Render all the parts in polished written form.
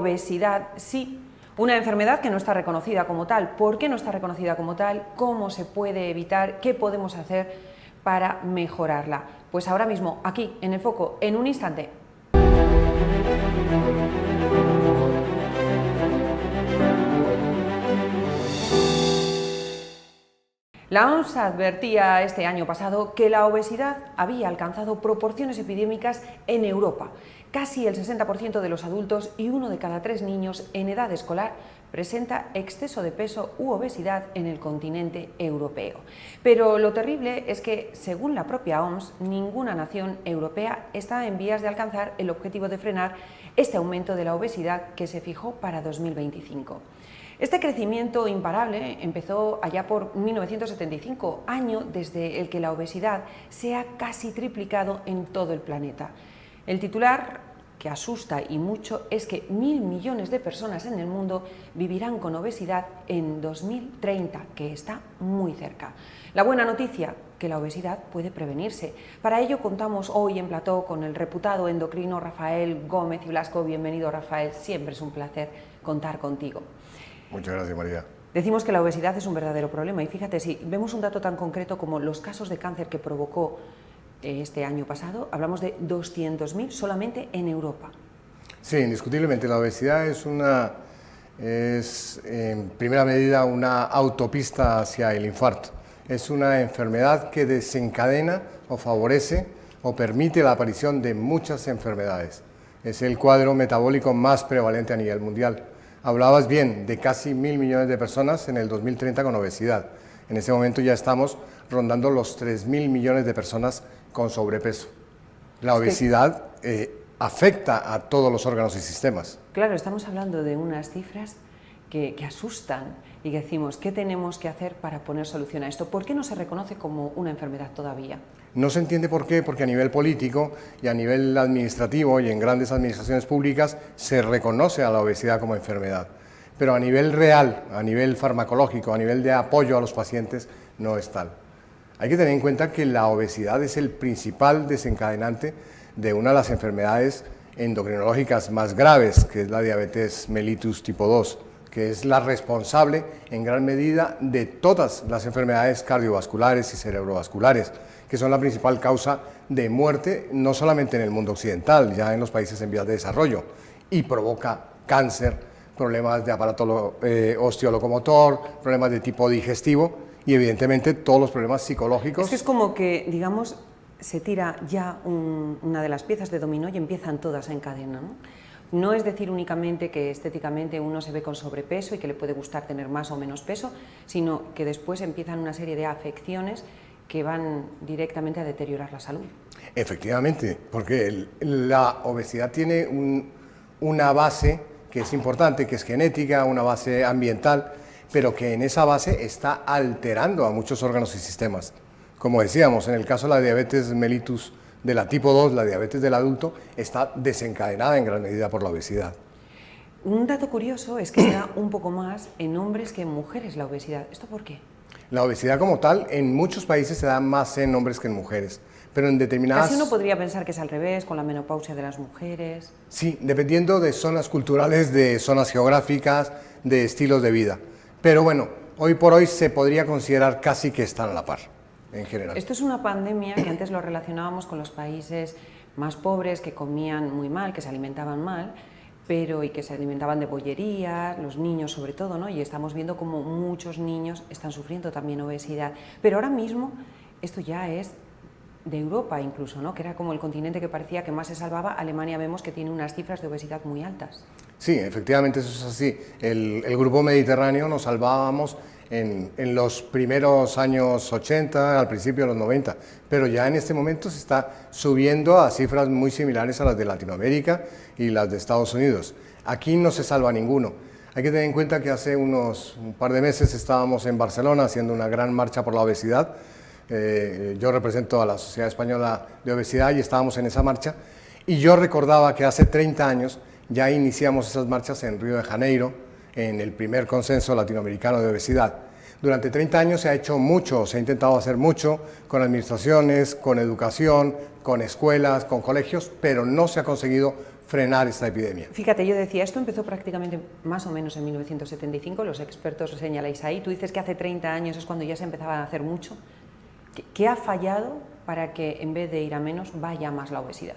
obesidad, sí, una enfermedad que no está reconocida como tal. ¿Por qué no está reconocida como tal? ¿Cómo se puede evitar? ¿Qué podemos hacer para mejorarla? Pues ahora mismo, aquí, en el foco, en un instante. La OMS advertía este año pasado que la obesidad había alcanzado proporciones epidémicas en Europa. Casi el 60% de los adultos y 1 de cada 3 niños en edad escolar presenta exceso de peso u obesidad en el continente europeo. Pero lo terrible es que, según la propia OMS, ninguna nación europea está en vías de alcanzar el objetivo de frenar este aumento de la obesidad que se fijó para 2025. Este crecimiento imparable empezó allá por 1975, año desde el que la obesidad se ha casi triplicado en todo el planeta. El titular, que asusta y mucho, es que 1.000 millones de personas en el mundo vivirán con obesidad en 2030, que está muy cerca. La buena noticia, que la obesidad puede prevenirse. Para ello contamos hoy en plató con el reputado endocrino Rafael Gómez y Blasco. Bienvenido, Rafael, siempre es un placer contar contigo. Muchas gracias, María. Decimos que la obesidad es un verdadero problema y fíjate, si vemos un dato tan concreto como los casos de cáncer que provocó este año pasado, hablamos de 200.000 solamente en Europa. Sí, indiscutiblemente la obesidad es en primera medida una autopista hacia el infarto. Es una enfermedad que desencadena o favorece o permite la aparición de muchas enfermedades. Es el cuadro metabólico más prevalente a nivel mundial. Hablabas bien de casi 1.000 millones de personas en el 2030 con obesidad. En este momento ya estamos rondando los 3.000 millones de personas con sobrepeso. La obesidad afecta a todos los órganos y sistemas. Claro, estamos hablando de unas cifras que asustan y que decimos, ¿qué tenemos que hacer para poner solución a esto? ¿Por qué no se reconoce como una enfermedad todavía? No se entiende por qué, porque a nivel político y a nivel administrativo y en grandes administraciones públicas se reconoce a la obesidad como enfermedad, pero a nivel real, a nivel farmacológico, a nivel de apoyo a los pacientes, no es tal. Hay que tener en cuenta que la obesidad es el principal desencadenante de una de las enfermedades endocrinológicas más graves, que es la diabetes mellitus tipo 2, que es la responsable en gran medida de todas las enfermedades cardiovasculares y cerebrovasculares, que son la principal causa de muerte, no solamente en el mundo occidental, ya en los países en vías de desarrollo, y provoca cáncer, problemas de aparato osteolocomotor, problemas de tipo digestivo y evidentemente todos los problemas psicológicos. Es que es como que, digamos, se tira ya una de las piezas de dominó y empiezan todas en cadena, ¿no? No es decir únicamente que estéticamente uno se ve con sobrepeso y que le puede gustar tener más o menos peso, sino que después empiezan una serie de afecciones que van directamente a deteriorar la salud. Efectivamente, porque la obesidad tiene una base que es importante, que es genética, una base ambiental, pero que en esa base está alterando a muchos órganos y sistemas. Como decíamos, en el caso de la diabetes mellitus de la tipo 2, la diabetes del adulto, está desencadenada en gran medida por la obesidad. Un dato curioso es que se da un poco más en hombres que en mujeres la obesidad. ¿Esto por qué? La obesidad como tal, en muchos países se da más en hombres que en mujeres, pero en determinadas... Casi uno podría pensar que es al revés, con la menopausia de las mujeres. Sí, dependiendo de zonas culturales, de zonas geográficas, de estilos de vida. Pero bueno, hoy por hoy se podría considerar casi que están a la par, en general. Esto es una pandemia que antes lo relacionábamos con los países más pobres, que comían muy mal, que se alimentaban mal, y que se alimentaban de bollerías, los niños sobre todo, ¿no? Y estamos viendo como muchos niños están sufriendo también obesidad. Pero ahora mismo esto ya es de Europa incluso, ¿no? Que era como el continente que parecía que más se salvaba. Alemania vemos que tiene unas cifras de obesidad muy altas. Sí, efectivamente eso es así. El grupo mediterráneo nos salvábamos en los primeros años 80, al principio de los 90, pero ya en este momento se está subiendo a cifras muy similares a las de Latinoamérica y las de Estados Unidos. Aquí no se salva ninguno. Hay que tener en cuenta que hace un par de meses estábamos en Barcelona haciendo una gran marcha por la obesidad. Yo represento a la Sociedad Española de Obesidad y estábamos en esa marcha, y yo recordaba que hace 30 años ya iniciamos esas marchas en Río de Janeiro, en el primer consenso latinoamericano de obesidad. Durante 30 años se ha hecho mucho, se ha intentado hacer mucho con administraciones, con educación, con escuelas, con colegios, pero no se ha conseguido frenar esta epidemia. Fíjate, yo decía, esto empezó prácticamente más o menos en 1975, los expertos lo señaláis ahí, tú dices que hace 30 años es cuando ya se empezaba a hacer mucho. ¿Qué ha fallado para que en vez de ir a menos vaya más la obesidad?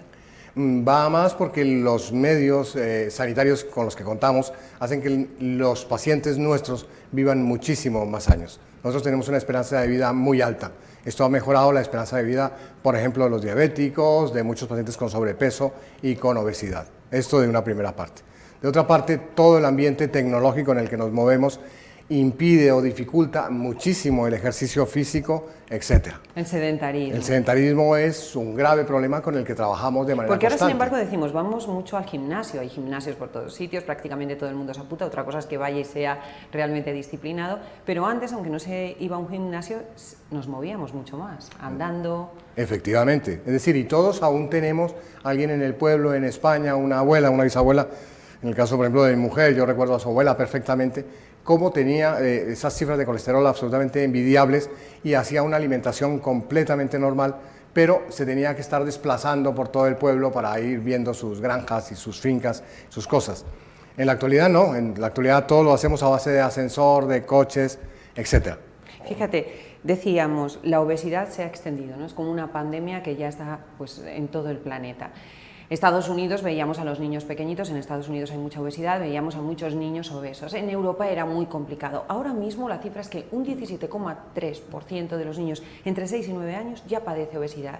Va a más porque los medios sanitarios con los que contamos hacen que los pacientes nuestros vivan muchísimo más años. Nosotros tenemos una esperanza de vida muy alta. Esto ha mejorado la esperanza de vida, por ejemplo, de los diabéticos, de muchos pacientes con sobrepeso y con obesidad. Esto de una primera parte. De otra parte, todo el ambiente tecnológico en el que nos movemos impide o dificulta muchísimo el ejercicio físico, etc. El sedentarismo. El sedentarismo es un grave problema con el que trabajamos de manera Porque ahora, constante. sin embargo, decimos, vamos mucho al gimnasio, hay gimnasios por todos sitios, prácticamente todo el mundo se apunta, otra cosa es que vaya y sea realmente disciplinado, pero antes, aunque no se iba a un gimnasio, nos movíamos mucho más, andando. Efectivamente, es decir, y todos aún tenemos alguien en el pueblo, en España, una abuela, una bisabuela, en el caso, por ejemplo, de mi mujer, yo recuerdo a su abuela perfectamente, cómo tenía esas cifras de colesterol absolutamente envidiables y hacía una alimentación completamente normal, pero se tenía que estar desplazando por todo el pueblo para ir viendo sus granjas y sus fincas, sus cosas. En la actualidad no, en la actualidad todo lo hacemos a base de ascensor, de coches, etc. Fíjate, decíamos, la obesidad se ha extendido, ¿no? Es como una pandemia que ya está pues, en todo el planeta. Estados Unidos, veíamos a los niños pequeñitos, en Estados Unidos hay mucha obesidad, veíamos a muchos niños obesos. En Europa era muy complicado. Ahora mismo la cifra es que un 17,3% de los niños entre 6 y 9 años ya padece obesidad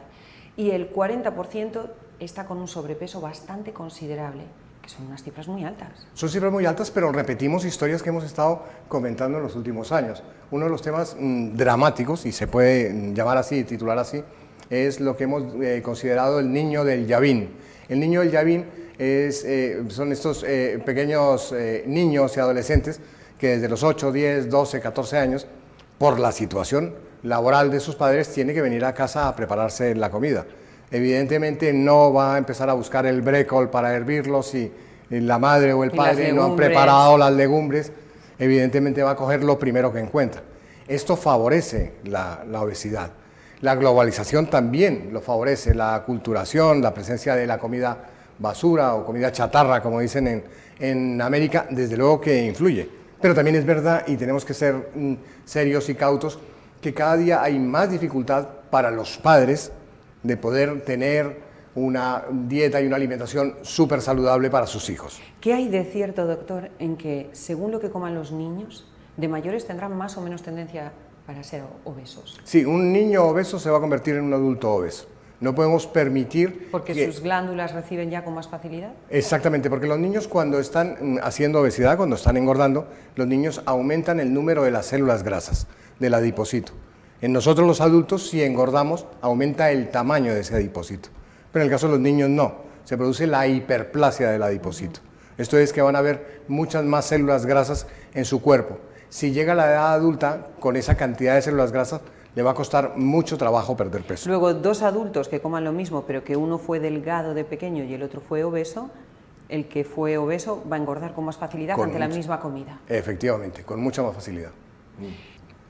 y el 40% está con un sobrepeso bastante considerable, que son unas cifras muy altas. Son cifras muy altas, pero repetimos historias que hemos estado comentando en los últimos años. Uno de los temas dramáticos, y se puede llamar así, titular así, es lo que hemos considerado el niño del Yavin. El niño del Yavin son estos pequeños niños y adolescentes que desde los 8, 10, 12, 14 años, por la situación laboral de sus padres, tienen que venir a casa a prepararse la comida. Evidentemente no va a empezar a buscar el brécol para hervirlos y la madre o el padre no han preparado las legumbres, evidentemente va a coger lo primero que encuentra. Esto favorece la obesidad. La globalización también lo favorece, la aculturación, la presencia de la comida basura o comida chatarra, como dicen en América, desde luego que influye. Pero también es verdad, y tenemos que ser serios y cautos, que cada día hay más dificultad para los padres de poder tener una dieta y una alimentación súper saludable para sus hijos. ¿Qué hay de cierto, doctor, en que según lo que coman los niños, de mayores tendrán más o menos tendencia para ser obesos? Sí, un niño obeso se va a convertir en un adulto obeso. No podemos permitir ¿Porque sus glándulas reciben ya con más facilidad? Exactamente, porque los niños cuando están haciendo obesidad, cuando están engordando, los niños aumentan el número de las células grasas, del adipocito. En nosotros los adultos, si engordamos, aumenta el tamaño de ese adipocito. Pero en el caso de los niños no, se produce la hiperplasia del adipocito. Esto es que van a haber muchas más células grasas en su cuerpo. Si llega a la edad adulta, con esa cantidad de células grasas, le va a costar mucho trabajo perder peso. Luego, dos adultos que coman lo mismo, pero que uno fue delgado de pequeño y el otro fue obeso, el que fue obeso va a engordar con más facilidad ante la misma comida. Efectivamente, con mucha más facilidad.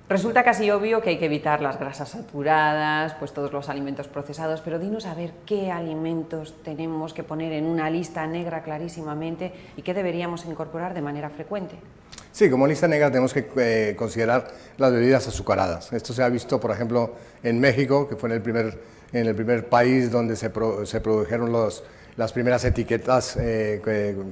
Resulta casi obvio que hay que evitar las grasas saturadas, pues todos los alimentos procesados, pero dinos a ver qué alimentos tenemos que poner en una lista negra clarísimamente y qué deberíamos incorporar de manera frecuente. Sí, como lista negra tenemos que considerar las bebidas azucaradas. Esto se ha visto, por ejemplo, en México, que fue en el primer país donde se produjeron las primeras etiquetas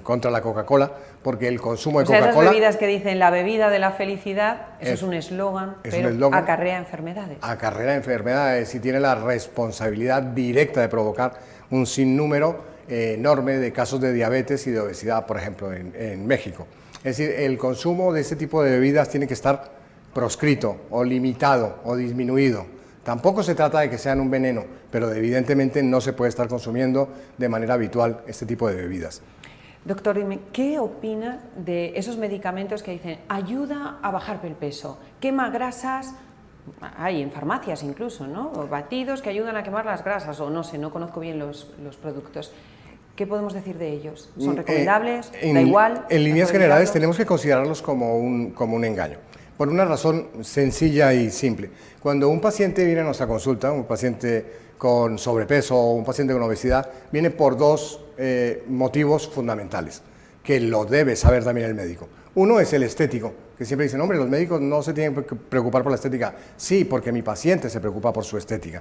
contra la Coca-Cola, porque el consumo de Coca-Cola... esas bebidas que dicen la bebida de la felicidad, eso es un eslogan, pero acarrea enfermedades. Acarrea enfermedades y tiene la responsabilidad directa de provocar un sinnúmero enorme de casos de diabetes y de obesidad, por ejemplo, en México. Es decir, el consumo de este tipo de bebidas tiene que estar proscrito o limitado o disminuido. Tampoco se trata de que sean un veneno, pero evidentemente no se puede estar consumiendo de manera habitual este tipo de bebidas. Doctor, dime, ¿qué opina de esos medicamentos que dicen ayuda a bajar el peso, quema grasas? Hay en farmacias incluso, ¿no? O batidos que ayudan a quemar las grasas, o no sé, no conozco bien los productos. ¿Qué podemos decir de ellos? ¿Son recomendables? ¿Da igual? En líneas generales tenemos que considerarlos como un engaño. Por una razón sencilla y simple. Cuando un paciente viene a nuestra consulta, un paciente con sobrepeso o un paciente con obesidad, viene por dos motivos fundamentales, que lo debe saber también el médico. Uno es el estético, que siempre dicen, hombre, los médicos no se tienen que preocupar por la estética. Sí, porque mi paciente se preocupa por su estética.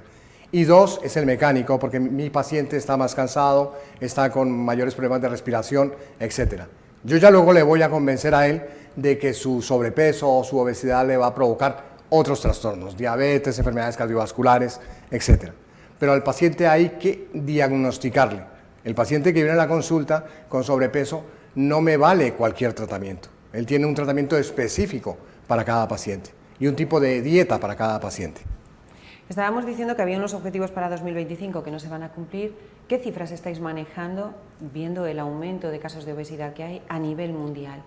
Y dos, es el mecánico, porque mi paciente está más cansado, está con mayores problemas de respiración, etc. Yo ya luego le voy a convencer a él de que su sobrepeso o su obesidad le va a provocar otros trastornos, diabetes, enfermedades cardiovasculares, etc. Pero al paciente hay que diagnosticarle. El paciente que viene a la consulta con sobrepeso no me vale cualquier tratamiento. Él tiene un tratamiento específico para cada paciente y un tipo de dieta para cada paciente. Estábamos diciendo que había unos objetivos para 2025 que no se van a cumplir. ¿Qué cifras estáis manejando viendo el aumento de casos de obesidad que hay a nivel mundial?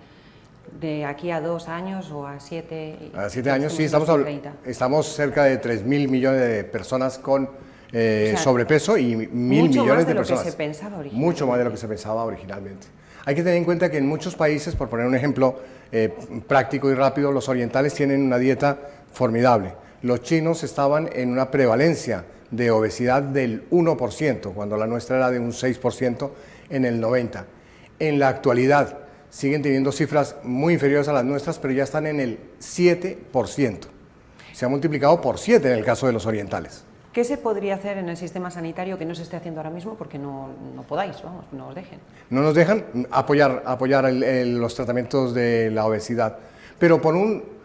¿De aquí a 2 años o a 7? A 7 años, sí, estamos cerca de 3.000 millones de personas con sobrepeso y 1.000 millones de personas. Mucho más de lo que se pensaba originalmente. Mucho más de lo que se pensaba originalmente. Hay que tener en cuenta que en muchos países, por poner un ejemplo práctico y rápido, los orientales tienen una dieta formidable. Los chinos estaban en una prevalencia de obesidad del 1%, cuando la nuestra era de un 6% en el 90. En la actualidad siguen teniendo cifras muy inferiores a las nuestras, pero ya están en el 7%. Se ha multiplicado por 7 en el caso de los orientales. ¿Qué se podría hacer en el sistema sanitario que no se esté haciendo ahora mismo porque no podáis, vamos, no os dejen? No nos dejan apoyar los tratamientos de la obesidad, pero por un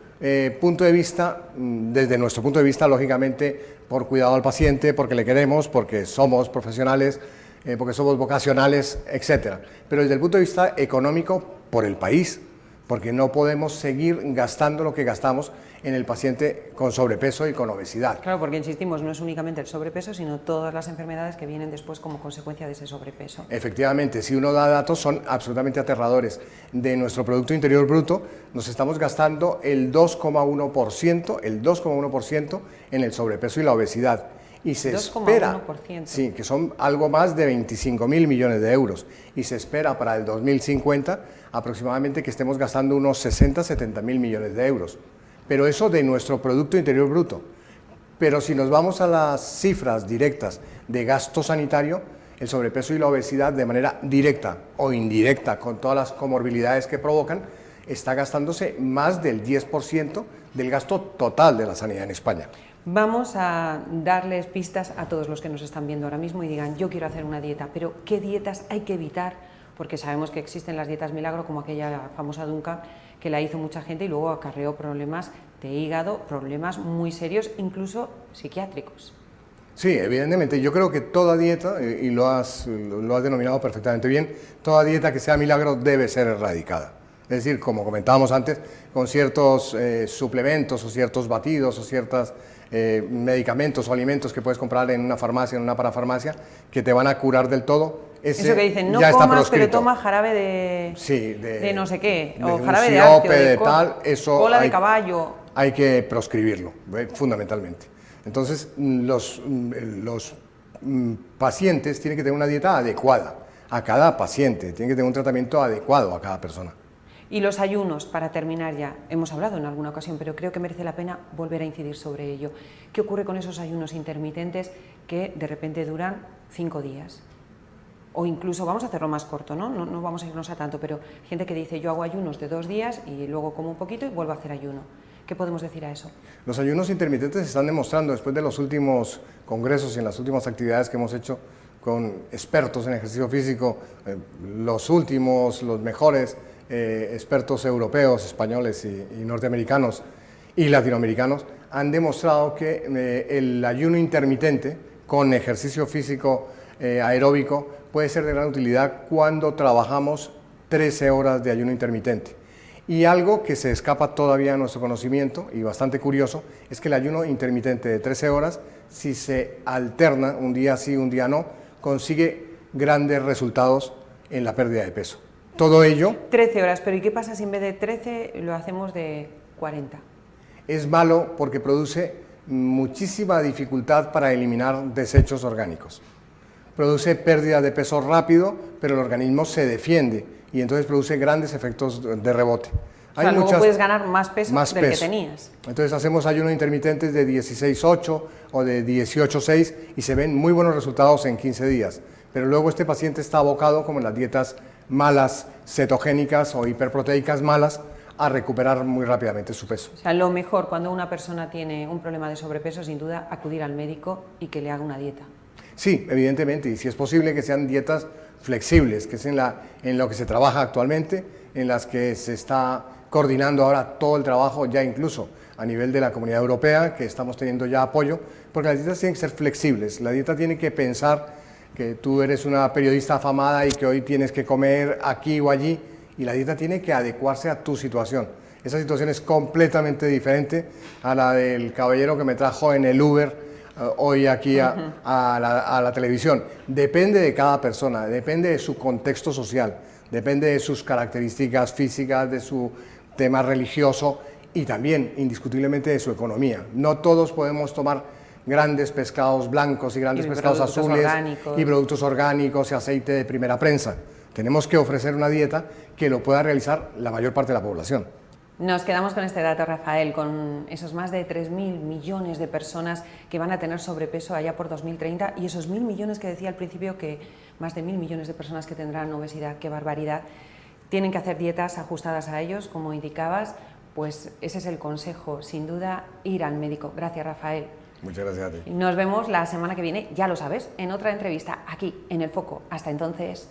punto de vista, desde nuestro punto de vista, lógicamente, por cuidado al paciente, porque le queremos, porque somos profesionales, porque somos vocacionales, etc. Pero desde el punto de vista económico, por el país, porque no podemos seguir gastando lo que gastamos en el paciente con sobrepeso y con obesidad. Claro, porque insistimos, no es únicamente el sobrepeso, sino todas las enfermedades que vienen después como consecuencia de ese sobrepeso. Efectivamente, si uno da datos son absolutamente aterradores. De nuestro Producto Interior Bruto nos estamos gastando el 2,1% en el sobrepeso y la obesidad. Y se espera, sí, que son algo más de 25.000 millones de euros, y se espera para el 2050 aproximadamente que estemos gastando unos 60-70.000 millones de euros. Pero eso de nuestro Producto Interior Bruto. Pero si nos vamos a las cifras directas de gasto sanitario, el sobrepeso y la obesidad de manera directa o indirecta, con todas las comorbilidades que provocan, está gastándose más del 10% del gasto total de la sanidad en España. Vamos a darles pistas a todos los que nos están viendo ahora mismo y digan, yo quiero hacer una dieta, pero ¿qué dietas hay que evitar? Porque sabemos que existen las dietas milagro, como aquella famosa Duncan, que la hizo mucha gente y luego acarreó problemas de hígado, problemas muy serios, incluso psiquiátricos. Sí, evidentemente. Yo creo que toda dieta, y lo has denominado perfectamente bien, toda dieta que sea milagro debe ser erradicada. Es decir, como comentábamos antes, con ciertos suplementos o ciertos batidos o ciertos medicamentos o alimentos que puedes comprar en una farmacia, en una parafarmacia, que te van a curar del todo. Eso que dicen, no comas, pero toma jarabe de no sé qué, o jarabe de ácido, de tal, eso cola de caballo. Hay que proscribirlo, fundamentalmente. Entonces, los pacientes tienen que tener una dieta adecuada a cada paciente, tienen que tener un tratamiento adecuado a cada persona. Y los ayunos, para terminar ya, hemos hablado en alguna ocasión, pero creo que merece la pena volver a incidir sobre ello. ¿Qué ocurre con esos ayunos intermitentes que de repente duran 5 días? O incluso, vamos a hacerlo más corto, ¿no? No vamos a irnos a tanto, pero gente que dice, yo hago ayunos de 2 días y luego como un poquito y vuelvo a hacer ayuno. ¿Qué podemos decir a eso? Los ayunos intermitentes se están demostrando después de los últimos congresos y en las últimas actividades que hemos hecho con expertos en ejercicio físico, los últimos, los mejores expertos europeos, españoles y norteamericanos y latinoamericanos, han demostrado que el ayuno intermitente con ejercicio físico aeróbico puede ser de gran utilidad cuando trabajamos 13 horas de ayuno intermitente. Y algo que se escapa todavía a nuestro conocimiento y bastante curioso es que el ayuno intermitente de 13 horas, si se alterna un día sí, un día no, consigue grandes resultados en la pérdida de peso. Todo ello... 13 horas, pero ¿y qué pasa si en vez de 13 lo hacemos de 40? Es malo porque produce muchísima dificultad para eliminar desechos orgánicos. Produce pérdida de peso rápido, pero el organismo se defiende y entonces produce grandes efectos de rebote. O sea, luego puedes ganar más peso del que tenías. Entonces hacemos ayunos intermitentes de 16-8 o de 18-6 y se ven muy buenos resultados en 15 días. Pero luego este paciente está abocado, como en las dietas malas, cetogénicas o hiperproteicas malas, a recuperar muy rápidamente su peso. O sea, lo mejor cuando una persona tiene un problema de sobrepeso, sin duda, acudir al médico y que le haga una dieta. Sí, evidentemente, y si es posible que sean dietas flexibles, que es en lo que se trabaja actualmente, en las que se está coordinando ahora todo el trabajo, ya incluso a nivel de la Comunidad Europea, que estamos teniendo ya apoyo, porque las dietas tienen que ser flexibles, la dieta tiene que pensar que tú eres una periodista afamada y que hoy tienes que comer aquí o allí, y la dieta tiene que adecuarse a tu situación. Esa situación es completamente diferente a la del caballero que me trajo en el Uber hoy aquí a la televisión. Depende de cada persona, depende de su contexto social, depende de sus características físicas, de su tema religioso y también indiscutiblemente de su economía. No todos podemos tomar grandes pescados blancos y grandes pescados azules y productos orgánicos y aceite de primera prensa. Tenemos que ofrecer una dieta que lo pueda realizar la mayor parte de la población. Nos quedamos con este dato, Rafael, con esos más de 3.000 millones de personas que van a tener sobrepeso allá por 2030 y esos 1.000 millones que decía al principio, que más de 1.000 millones de personas que tendrán obesidad, qué barbaridad, tienen que hacer dietas ajustadas a ellos, como indicabas, pues ese es el consejo, sin duda, ir al médico. Gracias, Rafael. Muchas gracias a ti. Nos vemos la semana que viene, ya lo sabes, en otra entrevista aquí en El Foco. Hasta entonces.